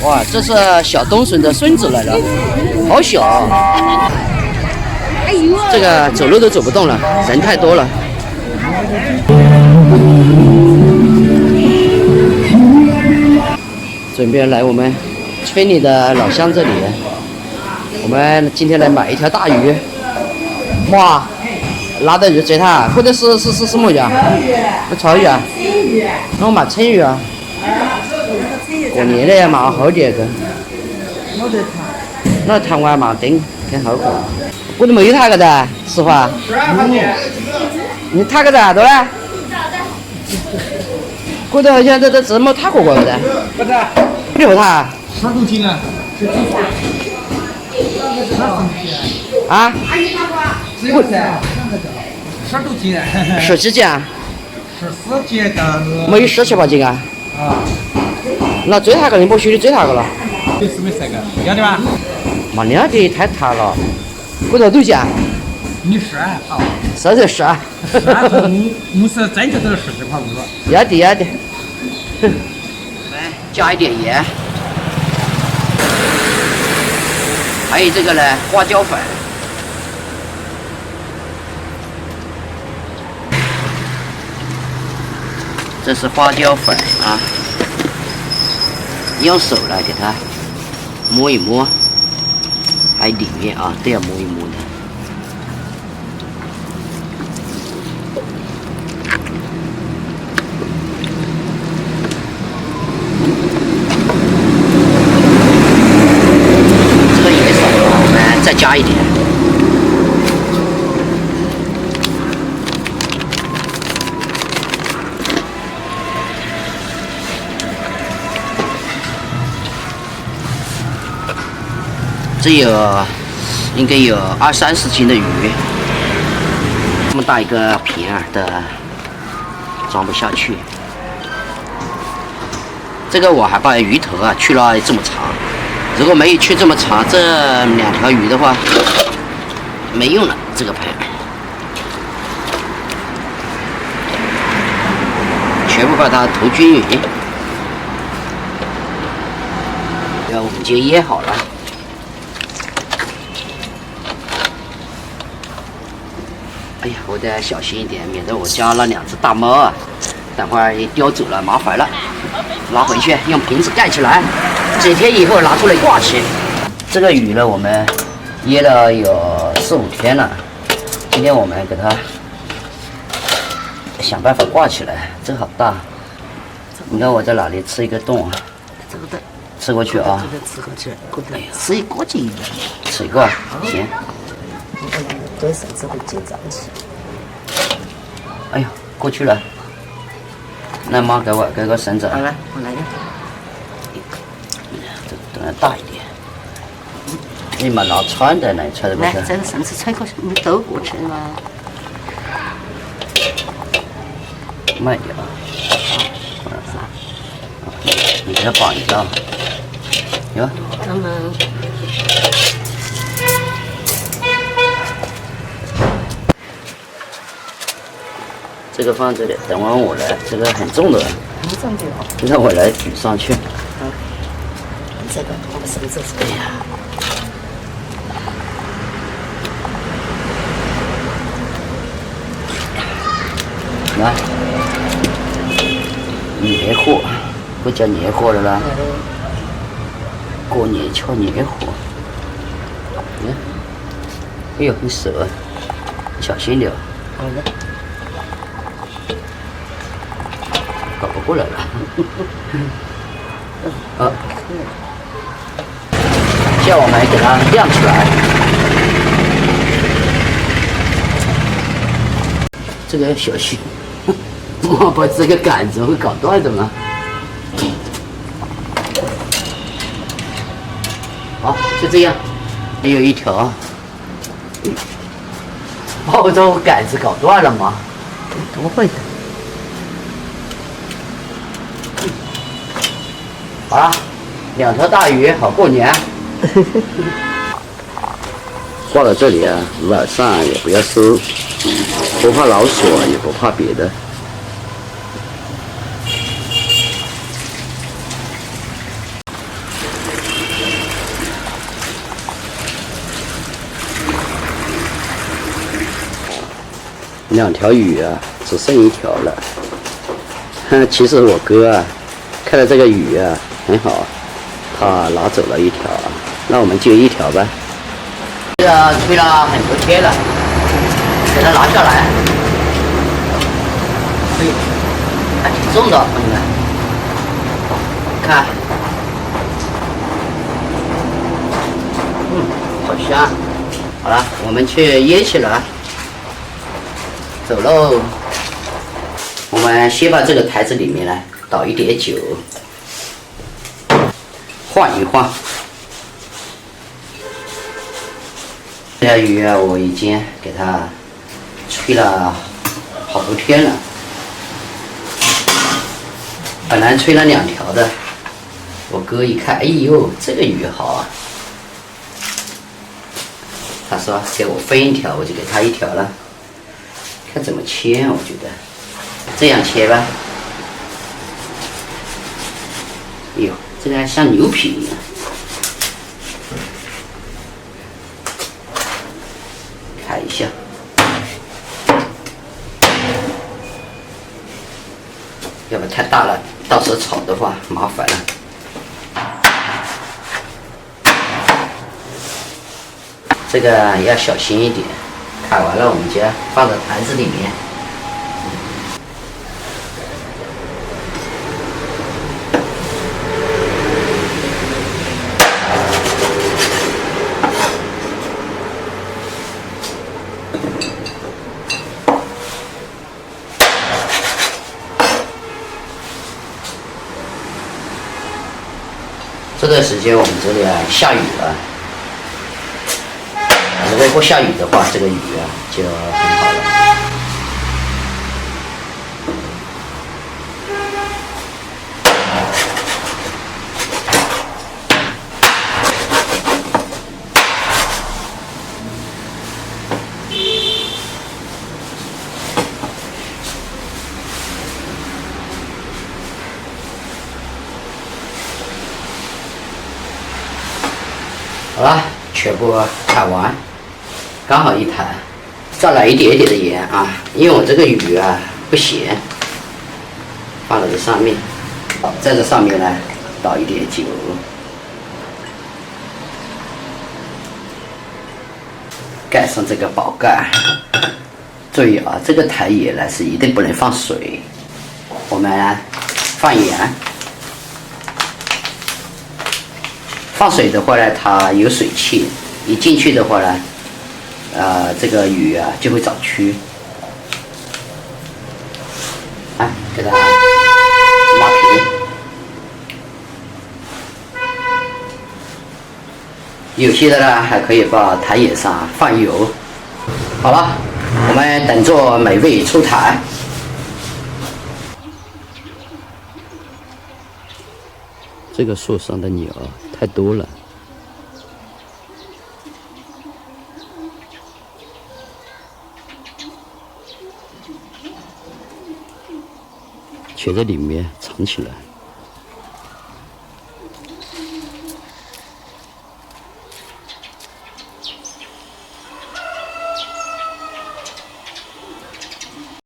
哇，这是小东笋的孙子来了，好小啊！这个走路都走不动了，人太多了。准备来我们村里的老乡这里，我们今天来买一条大鱼。哇，拿的鱼最大，或者是什么鱼啊？草鱼啊？那我买青鱼啊。过年的嘛好点个。那台湾嘛顶挺好过。我都没有他个的，实话。你他个的多嘞？我都好像这没他过的。不是。你和他？啥东西呢？啊？我12多斤。10几斤啊？14斤的。没有17、18斤啊？啊。那最大个你没学的最大个了？没事个，要的吧？没了的太大了。我多少斤啊？你10啊？是就10啊。我是真的都是10几块5了。要的要的。来加一点盐，还有这个呢花椒粉。这是花椒粉啊，用手来给它摸一摸，还有里面啊都要摸一摸的。这个盐少了，我们再加一点。这应该有20-30斤的鱼，这么大一个瓶儿的装不下去。这个我还把鱼头啊去了这么长，如果没有去这么长，这2条鱼的话没用了。这个盆全部把它投均匀，然后我们就腌好了。哎呀，我得小心一点，免得我家那2只大猫啊，等会儿叼走了，麻烦了。拿回去用瓶子盖起来，几天以后拿出来挂起。这个鱼呢，我们腌了有4、5天了，今天我们给它想办法挂起来。这好大，你看我在哪里吃一个洞啊？这个的，吃过去啊？吃过去，吃一个斤，吃一个行。对绳子会紧张起。哎呀，过去了。那妈给个绳子。好了，我来个。这等大一点。你们拿穿的来穿的不是？来，这个绳子穿过去，你兜过去嘛。慢点啊。你给它绑一下。有。咱们。这个放这里，等会儿我来，这个很重的，很重的哦。让我来举上去。好，这个我们绳子这样。来，年货，不叫年货了啦。过年敲年货。哎呦，你手啊，小心点。好的。搞不过来了。啊，叫我们给它晾起来。这个要小心，我把这个杆子会搞断的吗？好，就这样。还有一条，把我这杆子搞断了吗？不会的。好了，2条大鱼，好过年。挂到这里啊，晚上也不要收。不怕老鼠，也不怕别的。2条鱼啊，只剩1条了。其实我哥啊，看到这个鱼啊很好，他拿走了1条啊，那我们就1条吧。这个吹了很多天了，给它拿下来。哎呦，还挺重的，朋友们，看，好香。好了，我们去腌起来。走喽！我们先把这个台子里面呢倒一点酒，晃一晃。这条鱼啊，我已经给它吹了好多天了，本来吹了2条的，我哥一看，哎呦，这个鱼好啊，他说给我分1条，我就给他1条了。看怎么切，我觉得这样切吧。哎呦，这个还像牛皮一样。看一下，要不太大了，到时候炒的话麻烦了。这个要小心一点。砍完了，我们就放到坛子里面。这段时间我们这里啊下雨了。如果不下雨的话，这个鱼啊就很好了。好了，全部砍完。刚好1坛，再来一点点的盐啊，因为我这个鱼啊不咸，放在这上面。好，在这上面呢倒一点酒，盖上这个宝盖。注意啊，这个台盐呢是一定不能放水，我们呢放盐。放水的话呢，它有水汽，一进去的话呢。这个鱼啊就会长蛆，给它拉平。有些的呢还可以把台眼上放油。好了，我们等着美味出台。这个树上的鸟太多了。全在里面藏起来。